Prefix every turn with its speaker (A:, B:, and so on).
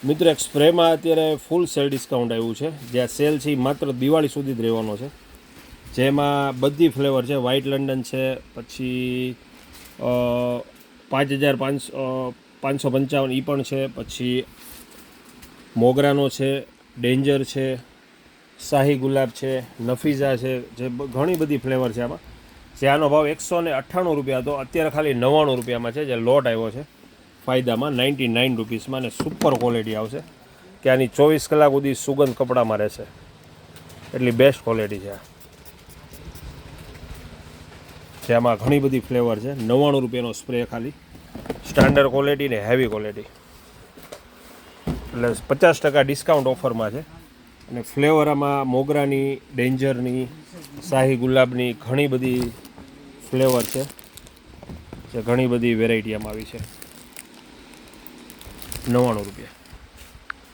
A: મિત્રો એક સ્પ્રેમાં અત્યારે ફૂલ સેલ ડિસ્કાઉન્ટ આવ્યું છે. જે આ સેલ છે એ માત્ર દિવાળી સુધી જ રહેવાનો છે. જેમાં બધી ફ્લેવર છે. વ્હાઇટ લંડન છે, પછી 5,555 એ પણ છે, પછી મોગરાનો છે, ડેન્જર છે, શાહી ગુલાબ છે, નફીઝા છે, જે ઘણી બધી ફ્લેવર છે આમાં. જે આનો ભાવ 198 રૂપિયા હતો, અત્યારે ખાલી 99 રૂપિયામાં છે. જે લોટ આવ્યો છે ફાયદામાં 99 રૂપીસમાં, અને સુપર ક્વોલિટી આવશે કે આની 24 કલાક સુધી સુગંધ કપડામાં રહેશે, એટલી બેસ્ટ ક્વોલિટી છે. જેમાં ઘણી બધી ફ્લેવર છે. 99 રૂપિયાનો સ્પ્રે ખાલી, સ્ટાન્ડર્ડ ક્વોલિટી ને હેવી ક્વોલિટી, એટલે 50% ડિસ્કાઉન્ટ ઓફરમાં છે. અને ફ્લેવર આમાં મોગરાની, ડેન્જરની, શાહી ગુલાબની ઘણી બધી ફ્લેવર છે. જે ઘણી બધી વેરાયટી આમાં આવી છે. 99 રૂપિયા.